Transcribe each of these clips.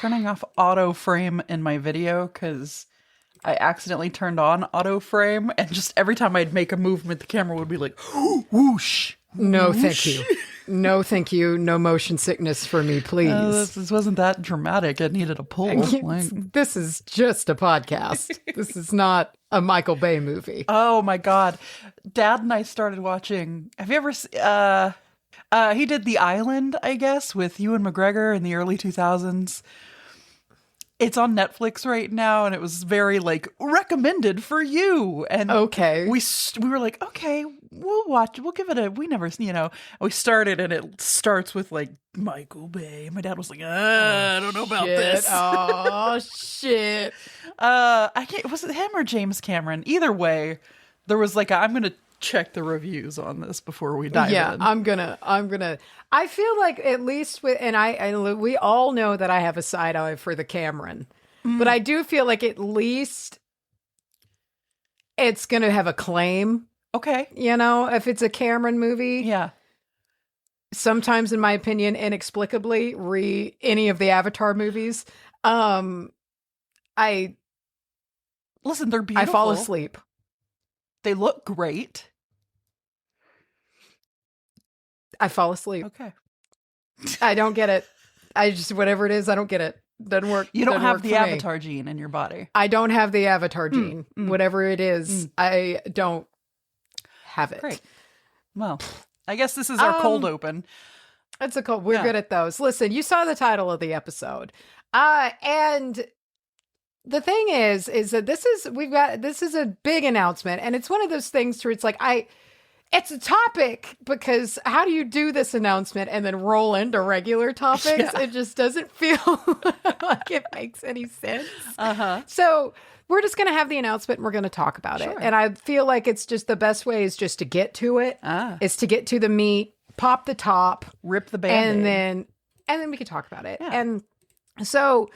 turning off auto frame in my video because I accidentally turned on auto frame, and just every time I'd make a movement, the camera would be like, whoosh. No, thank you. No, thank you. No motion sickness for me, please. This wasn't that dramatic. It needed a pull. This is just a podcast. This is not a Michael Bay movie. Oh my God. Dad and I started watching. Have you ever he did The Island, I guess, with Ewan McGregor in the early 2000s. It's on Netflix right now, and it was very like recommended for you. And okay, we were like, okay, we'll watch. We'll give it a. We never, we started, and it starts with like Michael Bay. My dad was like, I don't know about this. Oh shit. I can't. Was it him or James Cameron? Either way, there was like I'm gonna check the reviews on this before we dive in. Yeah, I'm gonna. I feel like at least we all know that I have a side eye for the Cameron, but I do feel like at least it's gonna have a claim. Okay, if it's a Cameron movie, yeah. Sometimes, in my opinion, inexplicably, any of the Avatar movies, listen, they're beautiful. I fall asleep. They look great. I fall asleep. Okay. I don't get it. Whatever it is, I don't get it. Doesn't work. You don't have the Avatar gene in your body. I don't have the Avatar gene. Whatever it is, I don't have it. Great. Well, I guess this is our cold open. It's a cold. We're good at those. Listen, you saw the title of the episode. And the thing is that this is a big announcement, and it's one of those things where it's like it's a topic, because how do you do this announcement and then roll into regular topics? Yeah. It just doesn't feel like it makes any sense. So we're just going to have the announcement and we're going to talk about it. And I feel like it's just the best way is just to get to it, is to get to the meat, pop the top, rip the Band-Aid. and then we can talk about it. Yeah. And so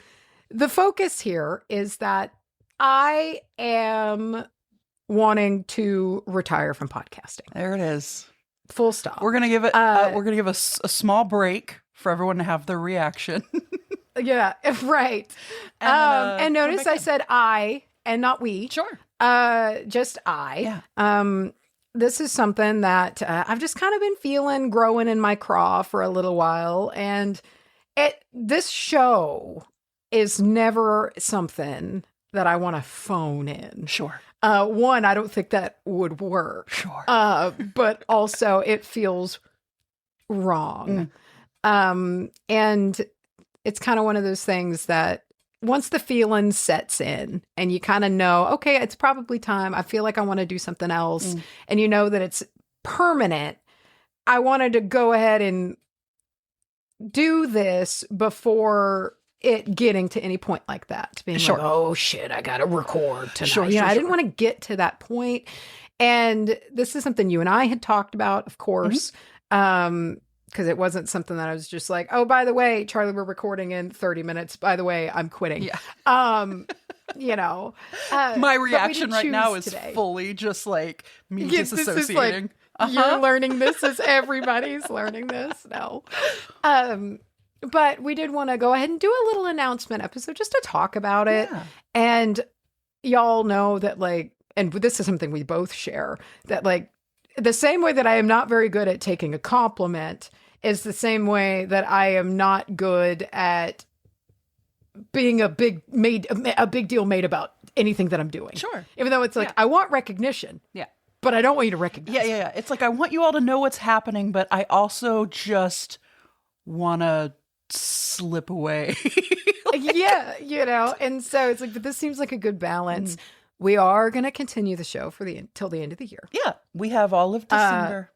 the focus here is that I am wanting to retire from podcasting. There it is. Full stop. We're gonna give it. We're gonna give a small break for everyone to have their reaction. Yeah, right. And notice I said I and not we. Sure. Just I. Yeah. This is something that I've just kind of been feeling growing in my craw for a little while, and this show is never something that I want to phone in. Sure. One, I don't think that would work. Sure. But also it feels wrong. And it's kind of one of those things that once the feeling sets in and you kind of know, okay, it's probably time. I feel like I want to do something else. And you know that it's permanent. I wanted to go ahead and do this before it getting to any point like that, being like, oh shit, I gotta record tonight. I didn't want to get to that point. And this is something you and I had talked about, of course, because it wasn't something that I was just like, oh, by the way, Charlie, we're recording in 30 minutes. By the way, I'm quitting. Yeah. My reaction right now is fully just like me disassociating. Like, you're learning this as everybody's learning this. No. But we did want to go ahead and do a little announcement episode just to talk about it. Yeah. And y'all know that, like, and this is something we both share, that, like, the same way that I am not very good at taking a compliment is the same way that I am not good at being a big deal made about anything that I'm doing. Sure. Even though it's like, I want recognition. Yeah. But I don't want you to recognize it. Yeah. It's like, I want you all to know what's happening, but I also just want to slip away. Yeah, and so it's like, but this seems like a good balance. We are going to continue the show till the end of the year. Yeah, we have all of December.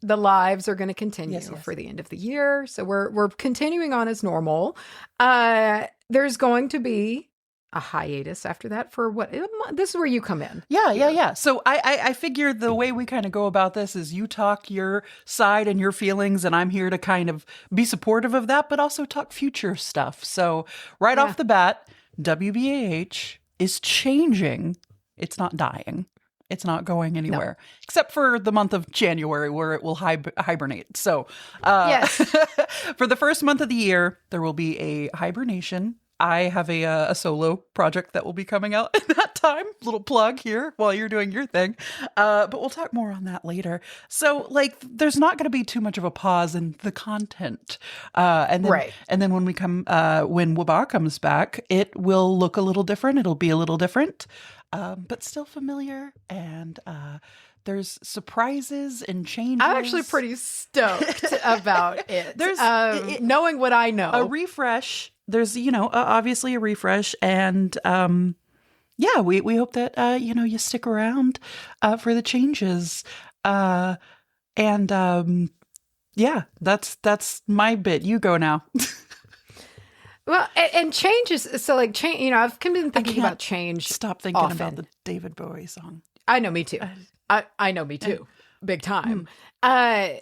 The lives are going to continue for the end of the year, so we're continuing on as normal. There's going to be a hiatus after that for what? This is where you come in. Yeah. So I figure the way we kind of go about this is you talk your side and your feelings, and I'm here to kind of be supportive of that, but also talk future stuff. So off the bat, WBAH is changing. It's not dying. It's not going anywhere, except for the month of January where it will hibernate. So Yes. for the first month of the year, there will be a hibernation. I have a solo project that will be coming out at that time. Little plug here while you're doing your thing. But we'll talk more on that later. So like, there's not going to be too much of a pause in the content. And then when we come, when WBAH comes back, it will look a little different. It'll be a little different, but still familiar. And, there's surprises and changes. I'm actually pretty stoked about it. There's knowing what I know. A refresh. There's, obviously a refresh. And we hope that, you stick around for the changes. That's my bit. You go now. Well, and change is, so like change, I've been thinking about change. Stop thinking about the David Bowie song. I know, me too. I know, me too. Big time. And,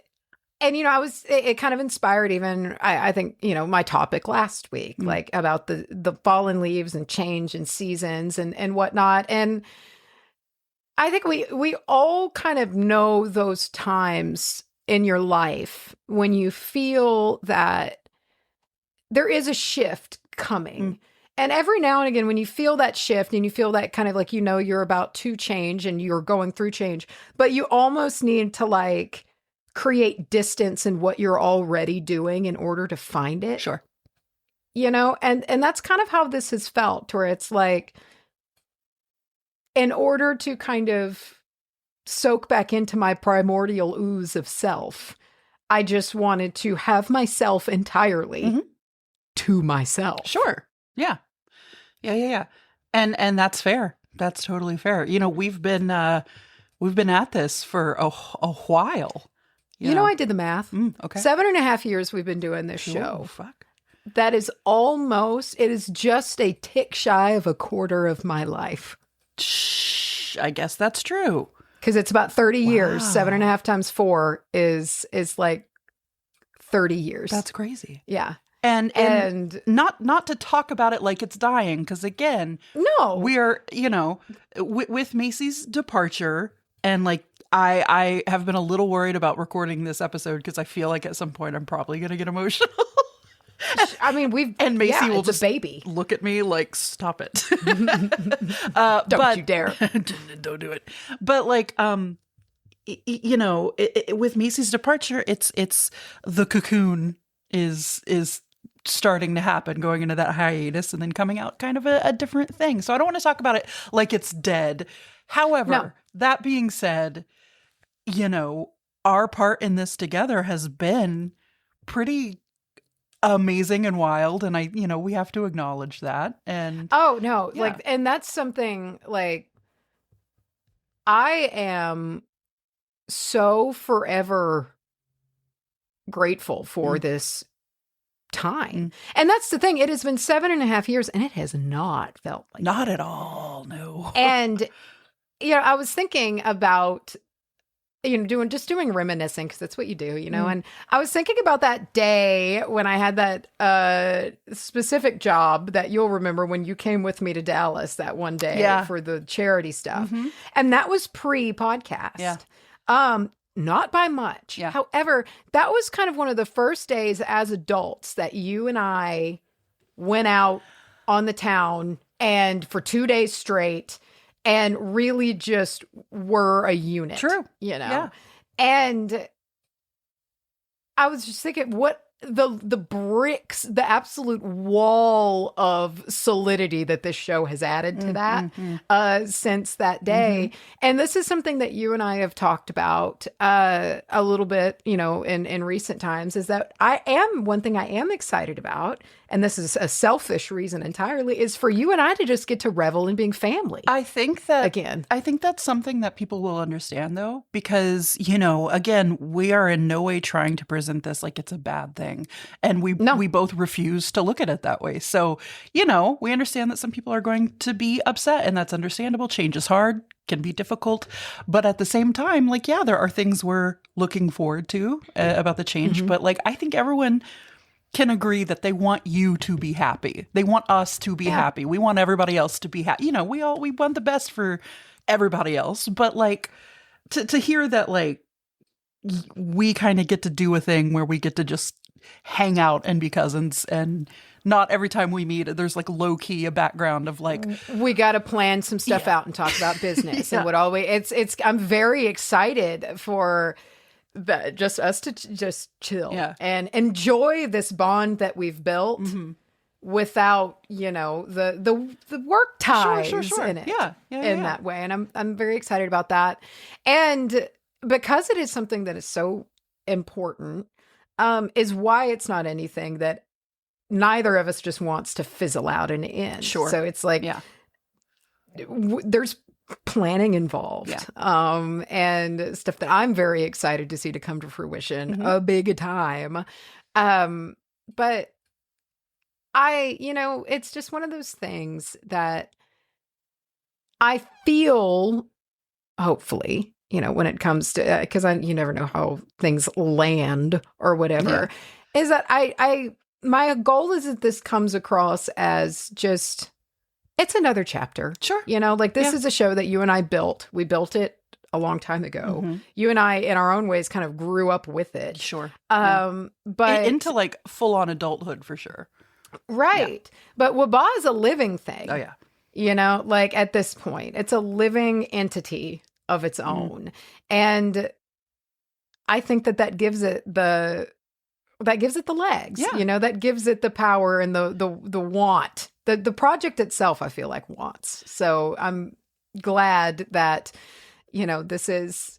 it kind of inspired even, I think, my topic last week, like about the fallen leaves and change and seasons and whatnot. And I think we all kind of know those times in your life when you feel that there is a shift coming. And every now and again, when you feel that shift and you feel that kind of like, you're about to change and you're going through change, but you almost need to like create distance in what you're already doing in order to find it. Sure. And that's kind of how this has felt, where it's like, in order to kind of soak back into my primordial ooze of self, I just wanted to have myself entirely to myself. Sure. Yeah. Yeah. And that's fair. That's totally fair. We've been at this for a while. I did the math. Okay. 7.5 years we've been doing this show. Oh, fuck. That is it is just a tick shy of a quarter of my life. I guess that's true. Because it's about 30 years. 7.5 times 4 is like 30 years. That's crazy. Yeah. And not to talk about it like it's dying, because again, we are, with Macy's departure, and like I have been a little worried about recording this episode because I feel like at some point I'm probably going to get emotional. I mean, Macy will just a baby. Look at me like, stop it. Don't you dare. Don't do it. But like, with Macy's departure, it's the cocoon is starting to happen, going into that hiatus and then coming out kind of a different thing. So I don't want to talk about it like it's dead. However, that being said, our part in this together has been pretty amazing and wild. And we have to acknowledge that. And and that's something like I am so forever grateful for this time. And that's the thing. It has been 7.5 years and it has not felt like not at all. No. And, I was thinking about, doing reminiscing, because that's what you do, and I was thinking about that day when I had that specific job that you'll remember when you came with me to Dallas that one day for the charity stuff. And that was pre-podcast. Yeah. Not by much. Yeah. However, that was kind of one of the first days as adults that you and I went out on the town and for 2 days straight and really just were a unit. True. Yeah. And I was just thinking, what the bricks, the absolute wall of solidity that this show has added to that since that day. And this is something that you and I have talked about a little bit, in recent times, is that one thing I am excited about, and this is a selfish reason entirely, is for you and I to just get to revel in being family. I think that's something that people will understand, though, because, again, we are in no way trying to present this like it's a bad thing. And we both refuse to look at it that way. So, we understand that some people are going to be upset, and that's understandable. Change is hard, can be difficult. But at the same time, there are things we're looking forward to about the change. But I think everyone can agree that they want you to be happy. They want us to be happy. We want everybody else to be happy. You know, we want the best for everybody else. But like to hear that like we kind of get to do a thing where we get to just hang out and be cousins, and not every time we meet there's like low key a background of like we got to plan some stuff out and talk about business and what all we it's I'm very excited for just us to just chill and enjoy this bond that we've built without, you know, the work ties in it in that way. And I'm very excited about that. And because it is something that is so important, is why it's not anything that neither of us just wants to fizzle out and end. Sure. So it's like, there's planning involved, and stuff that I'm very excited to see to come to fruition a big time. But you know, it's just one of those things that I feel, hopefully, you know, when it comes to, because you never know how things land or whatever, is that my goal is that this comes across as just, it's another chapter. Sure. You know, like this is a show that you and I built. We built it a long time ago. You and I, in our own ways, kind of grew up with it. Sure. But into like full on adulthood for sure. Right. But WBAH is a living thing. Oh, yeah. You know, like at this point, it's a living entity of its own. And I think that gives it the legs, you know, that gives it the power and the want. The project itself, I feel like, wants. So I'm glad that, you know, this is,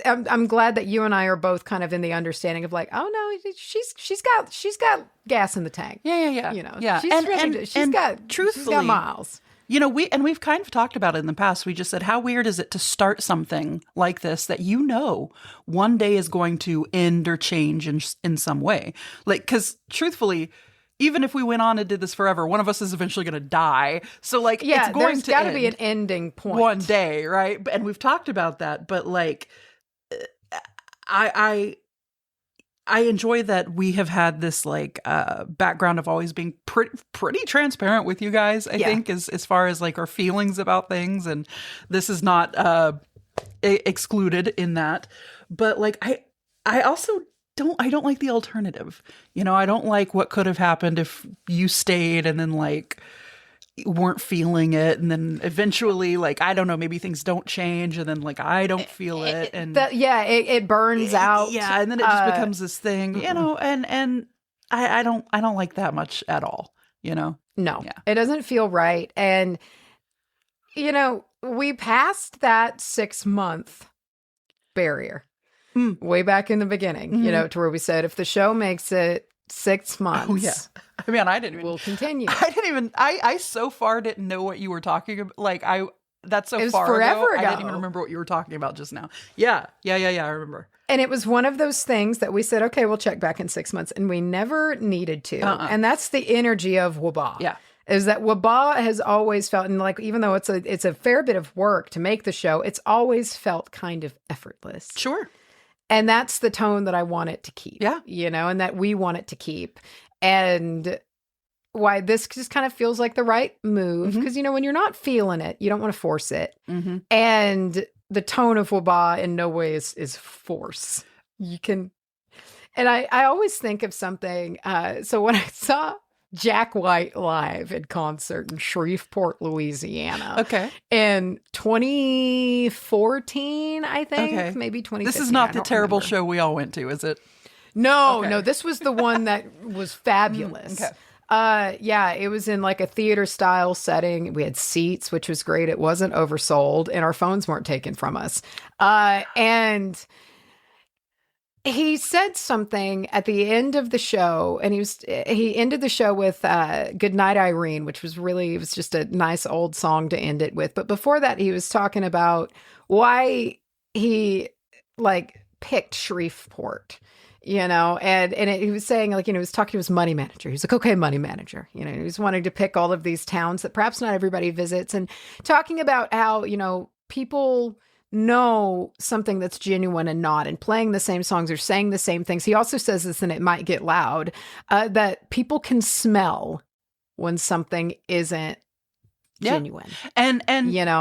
I'm glad that you and I are both kind of in the understanding of like, oh no, she's got gas in the tank. Yeah. You know, she's ready she's got miles. You know, we've kind of talked about it in the past. We just said, how weird is it to start something like this that you know one day is going to end or change in some way? Like, because truthfully, even if we went on and did this forever, one of us is eventually going to die. So, like, it's going to got to be an ending point one day, right? And we've talked about that. But like, I enjoy that we have had this like background of always being pretty transparent with you guys, I think, as far as like our feelings about things. And this is not excluded in that. But like, I also don't like the alternative. You know, I don't like what could have happened if you stayed and then like weren't feeling it, and then eventually, like, I don't know, maybe things don't change, and then like I don't feel it, and it burns out, and then it just becomes this thing, you know, and I don't like that much at all, you know. No, it doesn't feel right, and you know, we passed that 6-month barrier way back in the beginning, you know, to where we said if the show makes it 6 months. I mean, I didn't even. We'll continue. I so far didn't know what you were talking about. Like, that's so far forever ago. I didn't even remember what you were talking about just now. Yeah. I remember. And it was one of those things that we said, okay, we'll check back in 6 months. And we never needed to. And that's the energy of WBAH. Yeah. Is that WBAH has always felt, and like, even though it's a fair bit of work to make the show, it's always felt kind of effortless. Sure. And that's the tone that I want it to keep. Yeah. You know, and that we want it to keep. And why this just kind of feels like the right move. Because, you know, when you're not feeling it, you don't want to force it. And the tone of WBAH in no way is force. You can, and I always think of something. So when I saw Jack White live in concert in Shreveport, Louisiana. In 2014, I think. Maybe 2015. This is not the terrible show we all went to, is it? No, this was the one that was fabulous. It was in like a theater style setting. We had seats, which was great. It wasn't oversold, and our phones weren't taken from us. And he said something at the end of the show, and he ended the show with Good Night, Irene, which was it was just a nice old song to end it with. But before that, he was talking about why he like picked Shreveport. You know, and he was saying, like, you know, he was talking to his money manager. He was like, okay, money manager. You know, he was wanting to pick all of these towns that perhaps not everybody visits, and talking about how, you know, people know something that's genuine and not, and playing the same songs or saying the same things. He also says this, and it might get loud, that people can smell when something isn't genuine. And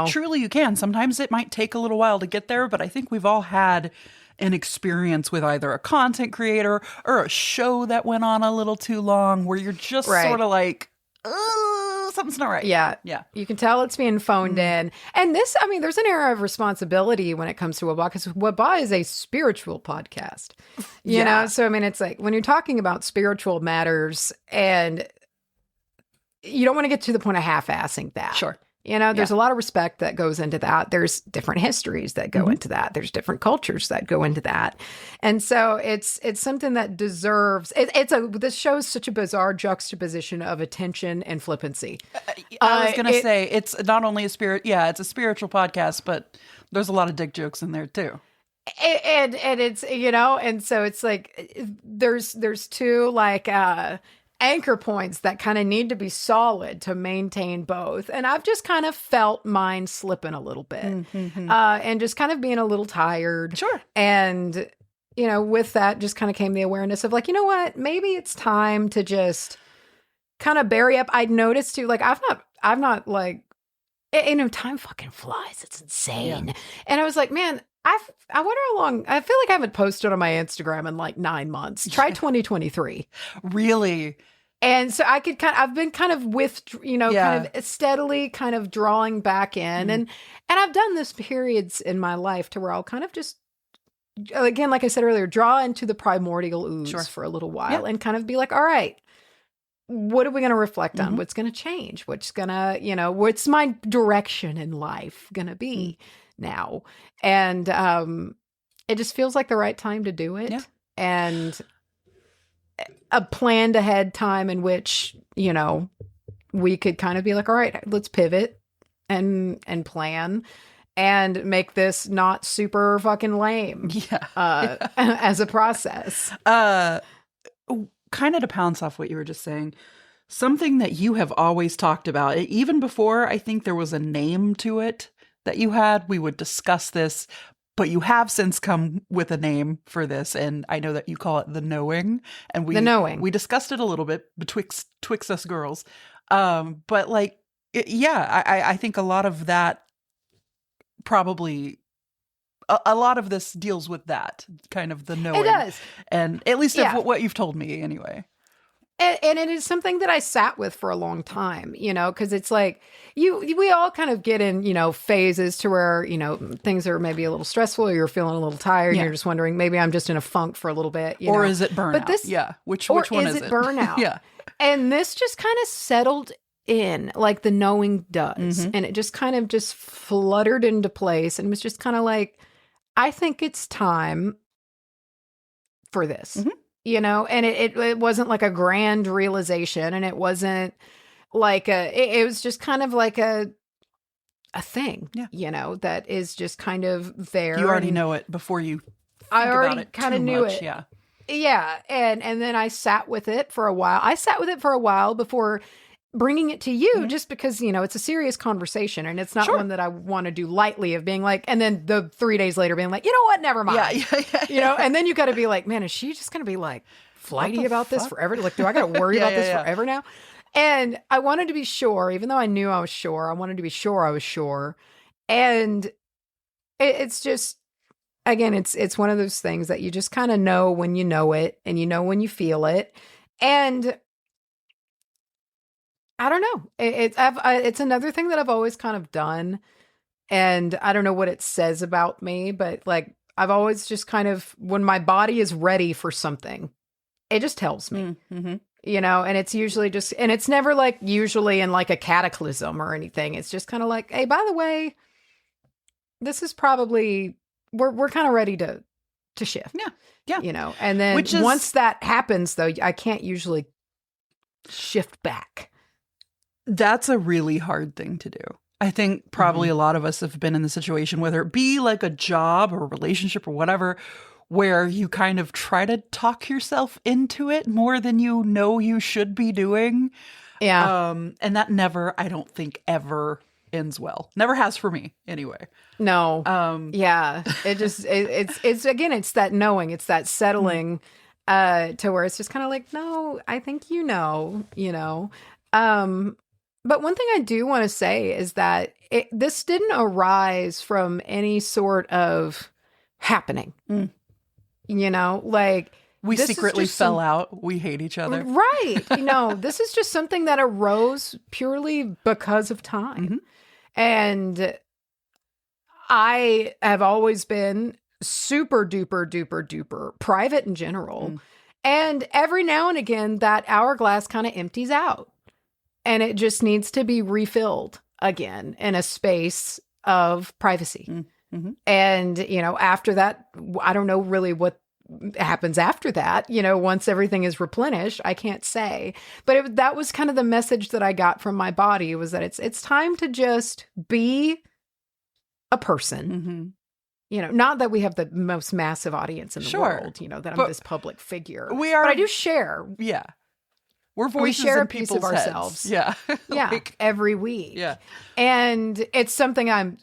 truly you can. Sometimes it might take a little while to get there, but I think we've all had an experience with either a content creator or a show that went on a little too long where you're just sort of like, something's not right. Yeah. You can tell it's being phoned in. And this, I mean, there's an era of responsibility when it comes to WBAH, because WBAH is a spiritual podcast, you know? So, I mean, it's like when you're talking about spiritual matters, and you don't want to get to the point of half-assing that. Sure. You know, there's a lot of respect that goes into that. There's different histories that go into that. There's different cultures that go into that. And so it's something that deserves, this shows such a bizarre juxtaposition of attention and flippancy. I was going to say, it's not only it's a spiritual podcast, but there's a lot of dick jokes in there too. And it's, you know, and so it's like, there's two like, anchor points that kind of need to be solid to maintain both. And I've just kind of felt mine slipping a little bit, and just kind of being a little tired. Sure. And, you know, with that just kind of came the awareness of like, you know what, maybe it's time to just kind of bury up. I'd noticed too, like, I've not like, you know, time fucking flies. It's insane. Yeah. And I was like, man, I wonder how long. I feel like I haven't posted on my Instagram in like 9 months. Try 2023. Really? And so I've been kind of kind of steadily kind of drawing back in. And I've done this periods in my life to where I'll kind of just, again, like I said earlier, draw into the primordial ooze for a little while and kind of be like, all right, what are we going to reflect on? What's going to change? What's going to, you know, what's my direction in life going to be now? And it just feels like the right time to do it. Yeah. And a planned ahead time in which, you know, we could kind of be like, all right, let's pivot and plan and make this not super fucking lame as a process. Kind of to bounce off what you were just saying, something that you have always talked about, even before I think there was a name to it that you had, we would discuss this, but you have since come with a name for this, and I know that you call it the knowing, and we discussed it a little bit betwixt us girls, but like, I think a lot of that probably. A lot of this deals with that kind of the knowing. It does, and at least of what you've told me, anyway. And it is something that I sat with for a long time, you know, because it's like we all kind of get in, you know, phases to where, you know, things are maybe a little stressful, or you're feeling a little tired, and you're just wondering, maybe I'm just in a funk for a little bit, you or know? Is it burnout? But which one is it? Burnout? Yeah, and this just kind of settled in like the knowing does, and it just kind of just fluttered into place, and was just kind of like, I think it's time for this, you know, and it wasn't like a grand realization, and it wasn't like it was just kind of like a thing, you know, that is just kind of there. You already know it before you I already kind of knew it. Yeah. Yeah. And then I sat with it for a while. I sat with it for a while before bringing it to you, just because, you know, it's a serious conversation, and it's not one that I want to do lightly, of being like, and then the 3 days later being like, you know what, never mind. You know, and then you got to be like, man, is she just going to be like flighty about this forever? Like, do I got to worry about this forever now? And I wanted to be sure, even though I knew I was sure, I wanted to be sure I was sure. And it's just, again, it's one of those things that you just kind of know when you know it, and you know when you feel it. And I don't know. It's another thing that I've always kind of done, and I don't know what it says about me, but like, I've always just kind of, when my body is ready for something, it just tells me, you know, and it's usually just, and it's never like usually in like a cataclysm or anything. It's just kind of like, hey, by the way, this is probably, we're kind of ready to shift. Yeah. You know, and then once that happens though, I can't usually shift back. That's a really hard thing to do. I think probably a lot of us have been in the situation, whether it be like a job or a relationship or whatever, where you kind of try to talk yourself into it more than you know you should be doing. Yeah. And that never, I don't think ever ends well. Never has for me, anyway. No. Yeah. It just, it's again, it's that knowing, it's that settling to where it's just kind of like, no, I think you know. But one thing I do want to say is that this didn't arise from any sort of happening. Like, we secretly fell out. We hate each other. Right. This is just something that arose purely because of time. And I have always been super duper duper duper private in general. And every now and again, that hourglass kind of empties out. And it just needs to be refilled again in a space of privacy. And, after that, I don't know really what happens after that. Once everything is replenished, I can't say. But that was kind of the message that I got from my body, was that it's time to just be a person. Not that we have the most massive audience in the world, that I'm this public figure. But I do share. Yeah. We're voices we share in a piece people's of heads. ourselves. Yeah. Yeah. Every week. Yeah. And it's something I'm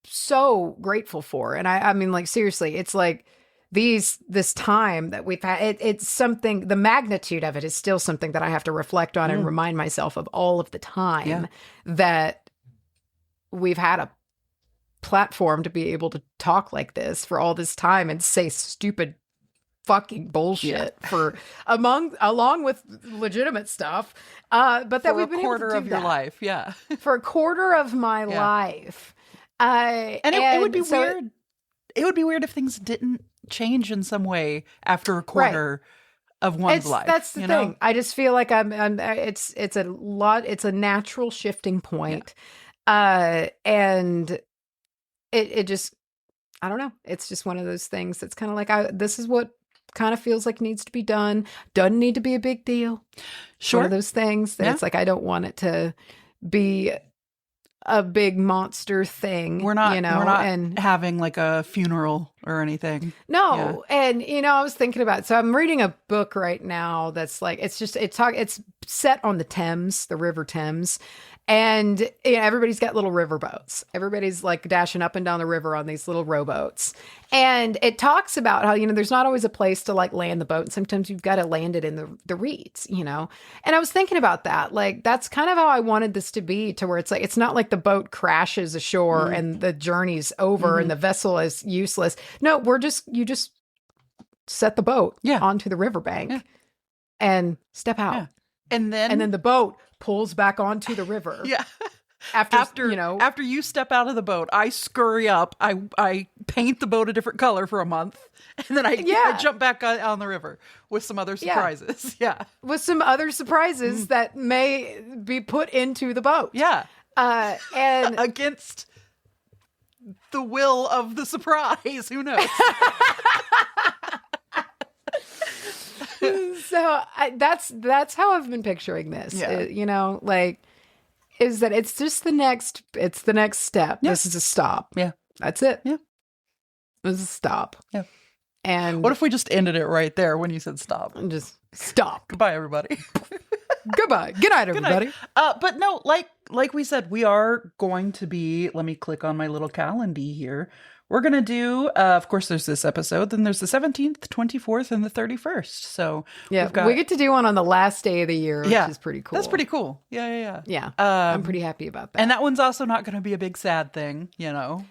so grateful for. And I mean, like, seriously, it's like this time that we've had, it's something, the magnitude of it is still something that I have to reflect on and remind myself of all of the time that we've had a platform to be able to talk like this for all this time and say stupid fucking bullshit for along with legitimate stuff, but that we've been able to do for a quarter of your life, for a quarter of my life, and it would be weird. It would be weird if things didn't change in some way after a quarter of one's life. That's the thing. I just feel like it's a natural shifting point, and it just, I don't know. It's just one of those things that's kind of like, this is what kind of feels like needs to be done. Doesn't need to be a big deal. Sure. One of those things that it's like, I don't want it to be a big monster thing. We're not having like a funeral or anything. No. Yeah. And, I was thinking about, so I'm reading a book right now that's like, it's set on the Thames, the River Thames. And everybody's got little river boats. Everybody's like dashing up and down the river on these little rowboats. And it talks about how, there's not always a place to like land the boat. And sometimes you've got to land it in the reeds, And I was thinking about that. Like, that's kind of how I wanted this to be, to where it's like, it's not like the boat crashes ashore and the journey's over and the vessel is useless. No, you just set the boat onto the riverbank and step out. Yeah. And then the boat pulls back onto the river. Yeah. After you step out of the boat, I scurry up. I paint the boat a different color for a month, and then I jump back on the river with some other surprises. Yeah. With some other surprises that may be put into the boat. Yeah. And against the will of the surprise. Who knows? So that's how I've been picturing this. Is that it's just the next step. Yeah. This is a stop. Yeah. That's it. Yeah. This is a stop. Yeah. And what if we just ended it right there when you said stop? And just stop. Goodbye, everybody. Goodbye. Good night, everybody. Good night. But no, like we said, we are going to be, let me click on my little calendar here. We're going to do, of course, there's this episode, then there's the 17th, 24th, and the 31st. So we get to do one on the last day of the year, which is pretty cool. That's pretty cool. Yeah. Yeah, I'm pretty happy about that. And that one's also not going to be a big sad thing, No.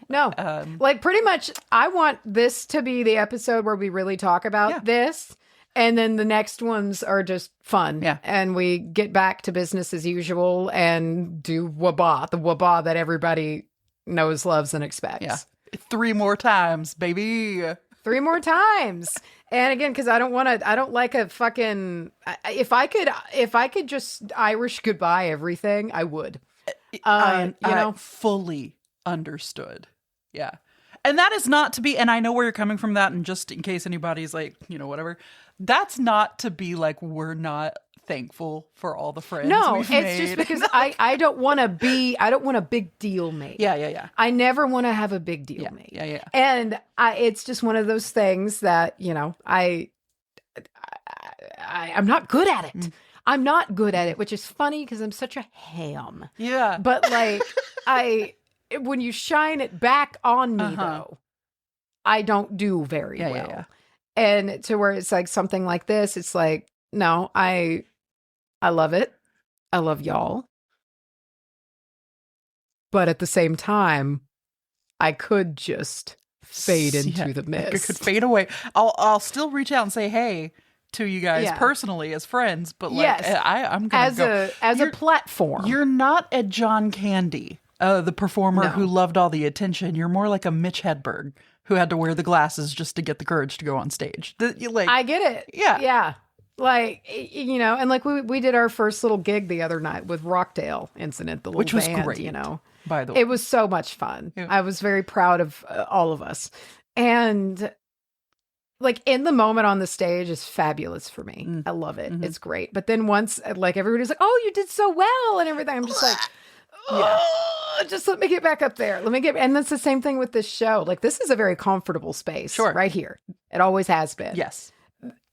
Like, pretty much, I want this to be the episode where we really talk about this. And then the next ones are just fun. Yeah. And we get back to business as usual and do the wabah that everybody knows, loves, and expects. Yeah. 3 more times, baby. 3 more times. And again, because I don't like a fucking, if I could just Irish goodbye everything, I would. I fully understood. Yeah. And that is not to be, and I know where you're coming from that, and just in case anybody's like, whatever, that's not to be like, we're not thankful for all the friends we've made. It's just because I don't want a big deal made. Yeah. I never want to have a big deal made. Yeah. And it's just one of those things that, I'm not good at it. I'm not good at it, which is funny because I'm such a ham. Yeah. But like, when you shine it back on me, though, I don't do very well. Yeah. And to where it's like something like this, it's like, no, I love it. I love y'all. But at the same time, I could just fade into the mist. It could fade away. I'll still reach out and say hey to you guys personally as friends, but like I'm gonna go as a platform. You're not a John Candy, the performer who loved all the attention. You're more like a Mitch Hedberg who had to wear the glasses just to get the courage to go on stage. I get it. Yeah. Like, you know, and like we did our first little gig the other night with Rockdale Incident, the little which was band, great, you know. By the way, it was so much fun. Yeah. I was very proud of all of us, and like in the moment on the stage is fabulous for me. I love it. It's great. But then once like everybody's like, "Oh, you did so well," and everything, I'm just like, just let me get back up there. And that's the same thing with this show. Like, this is a very comfortable space right here. It always has been. Yes.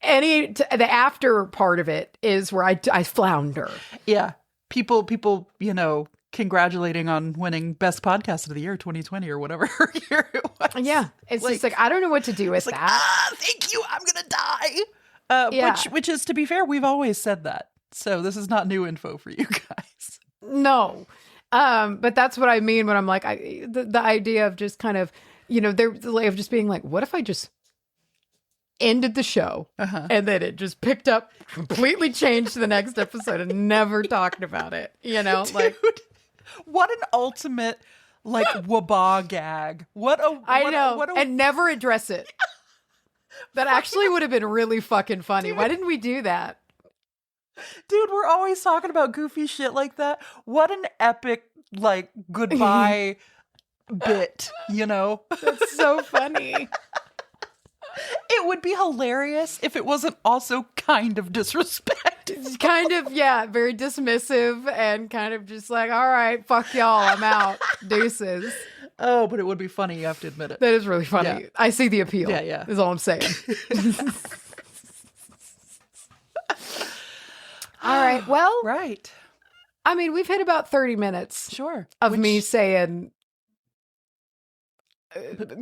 The after part of it is where I flounder. Yeah. People, you know, congratulating on winning Best Podcast of the Year 2020 or whatever year it was. Yeah. It's like, just like, I don't know what to do with that. Thank you. I'm going to die. Which is, to be fair, we've always said that. So this is not new info for you guys. No. But that's what I mean when I'm like, the idea of just kind of, you know, of just being like, what if I just ended the show and then it just picked up, completely changed to the next episode and never talked about it, you know? Dude, like, what an ultimate like WBAH gag. I know, and never address it. That actually would have been really fucking funny. Why didn't we do that? Dude, we're always talking about goofy shit like that. What an epic, like, goodbye bit, you know? That's so funny. It would be hilarious if it wasn't also kind of disrespect. It's kind of, very dismissive and kind of just like, all right, fuck y'all, I'm out. Deuces. Oh, but it would be funny, you have to admit it. That is really funny. Yeah. I see the appeal. Yeah. Is all I'm saying. All right. Well, right. I mean, we've hit about 30 minutes of me saying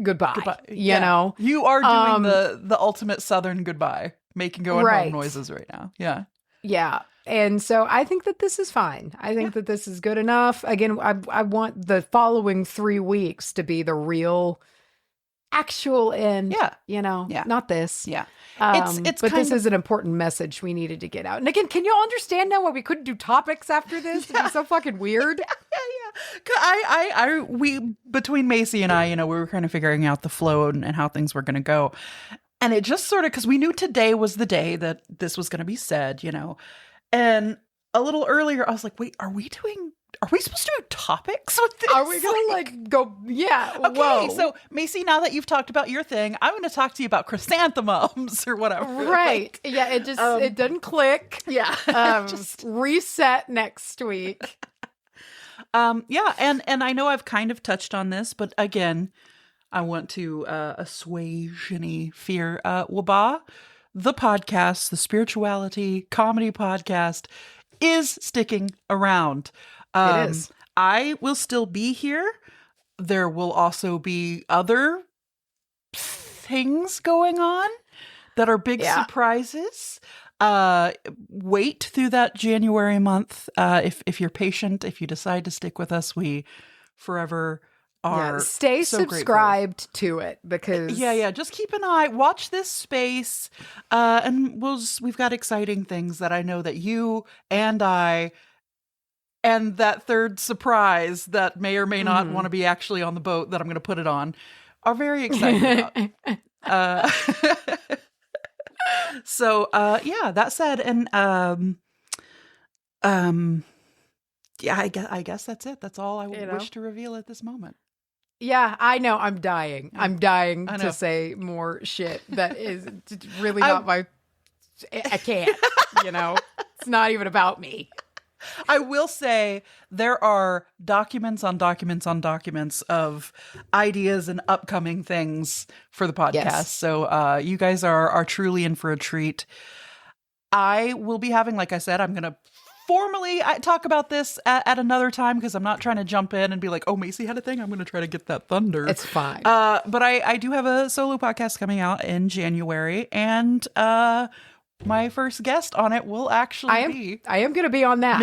goodbye. You know, you are doing the ultimate Southern goodbye, making going home noises right now. Yeah. Yeah. And so I think that this is fine. I think that this is good enough. Again, I want the following 3 weeks to be the real actual end. Yeah. You know, not this. Yeah. But this is an important message we needed to get out. And again, can you understand now why we couldn't do topics after this? It'd be so fucking weird. We between Macy and I, you know, we were kind of figuring out the flow and how things were going to go. And it just sort of, because we knew today was the day that this was going to be said, you know. And a little earlier, I was like, wait, are we supposed to do topics with this? Are we going to like go, okay, whoa. So Macy, now that you've talked about your thing, I'm going to talk to you about chrysanthemums or whatever. Right. Yeah, it just, it doesn't click. Yeah. Just reset next week. Yeah, and I know I've kind of touched on this, but again, I want to assuage any fear. WBAH, the podcast, the spirituality comedy podcast, is sticking around. It is. I will still be here. There will also be other things going on that are big surprises. Wait through that January month. If you're patient, if you decide to stick with us, we forever are. Stay so subscribed to it because just keep an eye, watch this space, and we've got exciting things that I know that you and I and that third surprise that may or may not want to be actually on the boat that I'm going to put it on are very excited about. So, that said, and, I guess that's it. That's all I wish to reveal at this moment. Yeah, I know. I'm dying. I'm dying to say more shit that is really not I can't, you know, it's not even about me. I will say there are documents on documents on documents of ideas and upcoming things for the podcast. Yes. So you guys are truly in for a treat. I will be having, like I said, I'm going to formally talk about this at another time because I'm not trying to jump in and be like, oh, Macy had a thing. I'm going to try to get that thunder. It's fine. But I do have a solo podcast coming out in January, and my first guest on it will actually be I am going to be on that.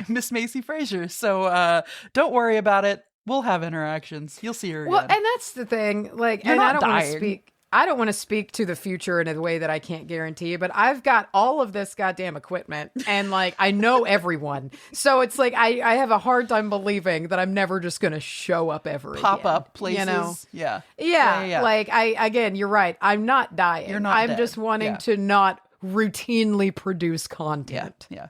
Miss Macy Frazier. So don't worry about it. We'll have interactions. You'll see her again. Well, and that's the thing. Like, You're and not I don't want to dying. speak. I don't want to speak to the future in a way that I can't guarantee, but I've got all of this goddamn equipment and like I know everyone. So it's like I have a hard time believing that I'm never just going to show up ever Pop again, up places. You know? Yeah. Like again, you're right. I'm not dying. You're not I'm dead. just wanting Yeah. to not routinely produce content. Yeah.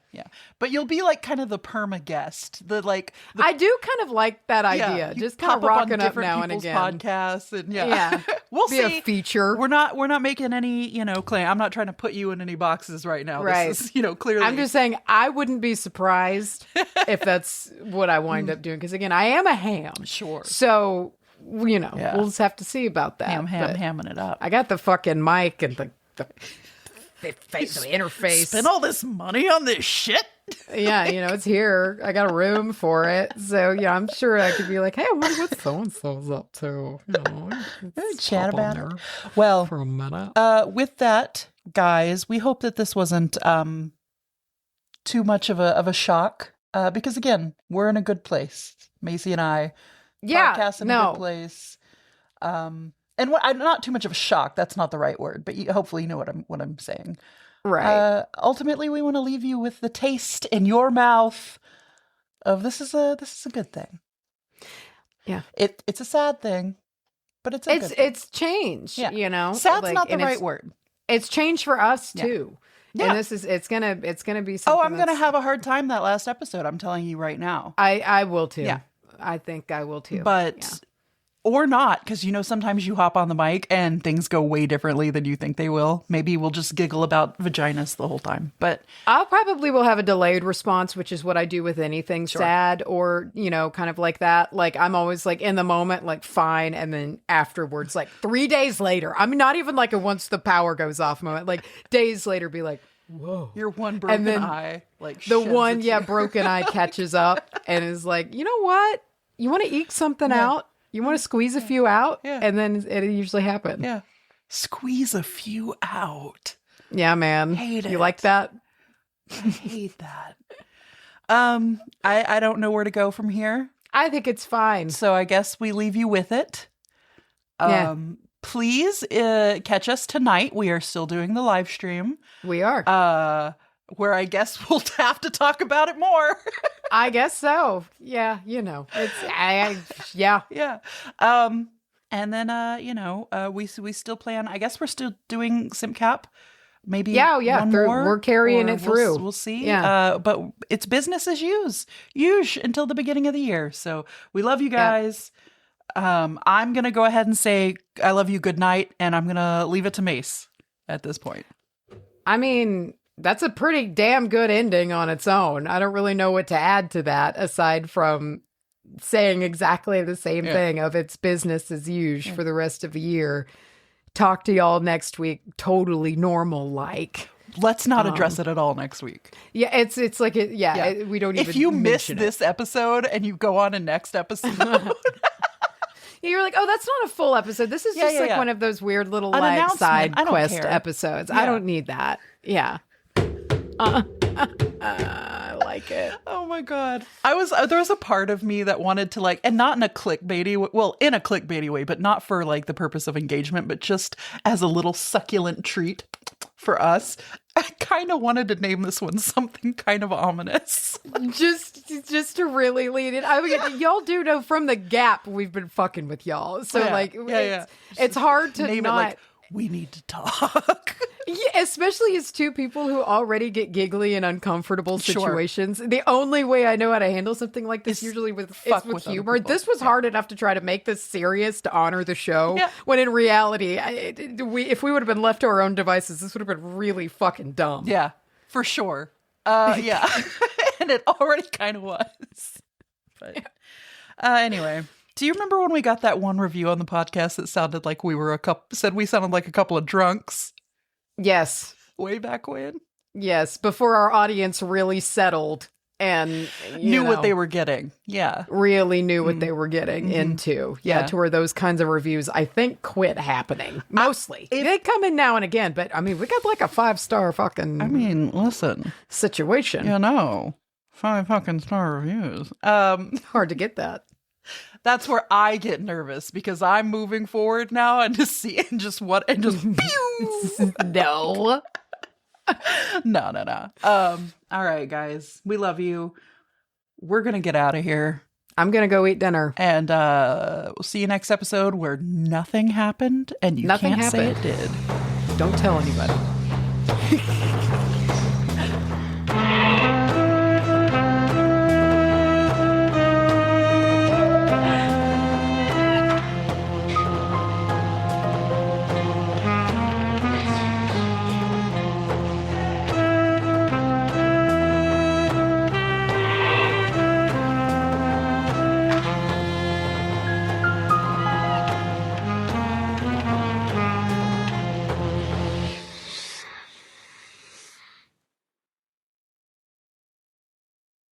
But you'll be like kind of the perma guest. I do kind of like that idea. you Just kind of pop up on rocking up different now and people's again. podcasts and Yeah. we'll Be see. a feature. We're not making any, claim. I'm not trying to put you in any boxes right now. Right. This is, clearly. I'm just saying I wouldn't be surprised if that's what I wind up doing. Because again, I am a ham. Sure. So, we'll just have to see about that. But hamming it up. I got the fucking mic and the interface. Spend all this money on this shit. Yeah, it's here. I got a room for it. So, yeah, I'm sure I could be like, hey, I wonder what so-and-so's up to. Chat about it. Well, for a minute. With that, guys, we hope that this wasn't too much of a shock. Because again, we're in a good place. Macy and I podcast in a good place. And not too much of a shock. That's not the right word, but hopefully you know what I'm saying. Right. Ultimately, we want to leave you with the taste in your mouth of this is a good thing. Yeah. It's a sad thing, but it's a good thing. It's change. Yeah. Sad's not the right word. It's change for us too. Yeah. And it's gonna be something. Oh, I'm gonna have a hard time that last episode. I'm telling you right now. I will too. Yeah. I think I will too. But or not, because sometimes you hop on the mic and things go way differently than you think they will. Maybe we'll just giggle about vaginas the whole time. But I'll probably will have a delayed response, which is what I do with anything sad or, kind of like that. Like I'm always like in the moment, like fine. And then afterwards, like 3 days later, I'm not even like a once the power goes off moment, like days later be like, whoa. Your one broken eye, like the one, broken eye catches up and is like, you know what? You want to eke something out? You want to squeeze a few out? Yeah. And then it usually happens. Yeah. Squeeze a few out. Yeah, man. Hate it. You like that? I hate that. I don't know where to go from here. I think it's fine. So I guess we leave you with it. Please catch us tonight. We are still doing the live stream. We are. Where I guess we'll have to talk about it more. I guess so. Yeah, it's yeah. And then we still plan. I guess we're still doing SimCap. Maybe one more. We're carrying it through. We'll see. Yeah. But it's business as usual until the beginning of the year. So we love you guys. I'm gonna go ahead and say I love you. Good night, and I'm gonna leave it to Mace at this point. I mean, that's a pretty damn good ending on its own. I don't really know what to add to that aside from saying exactly the same thing of it's business as usual for the rest of the year. Talk to y'all next week. Totally normal like. Let's not address it at all next week. Yeah, it's like we don't even. If you miss this episode and you go on a next episode. You're like, oh, that's not a full episode. This is just one of those weird little like side quest episodes. I don't need that. Yeah. I like it. Oh my God. There was a part of me that wanted to like, and not in a clickbaity way, but not for like the purpose of engagement, but just as a little succulent treat for us. I kind of wanted to name this one something kind of ominous. just to really lead it. I mean, y'all do know from the gap we've been fucking with y'all. So it's hard to name not. It like, we need to talk. Yeah, especially as two people who already get giggly in uncomfortable situations. The only way I know how to handle something like this usually is with humor. This was hard enough to try to make this serious to honor the show. Yeah. When in reality, if we would have been left to our own devices, this would have been really fucking dumb. Yeah, for sure. Yeah. And it already kind of was. But anyway. Do you remember when we got that one review on the podcast that sounded like we sounded like a couple of drunks? Yes. Way back when? Yes, before our audience really settled and knew what they were getting. Yeah. Really knew what they were getting into. Yeah, to where those kinds of reviews, I think, quit happening. Mostly. They come in now and again, but I mean, we got like a 5-star fucking listen. situation. 5 fucking star reviews. Hard to get that. That's where I get nervous because I'm moving forward now and just pew. No. No. All right, guys. We love you. We're going to get out of here. I'm going to go eat dinner. And we'll see you next episode where nothing happened and you can't say it did. Don't tell anybody.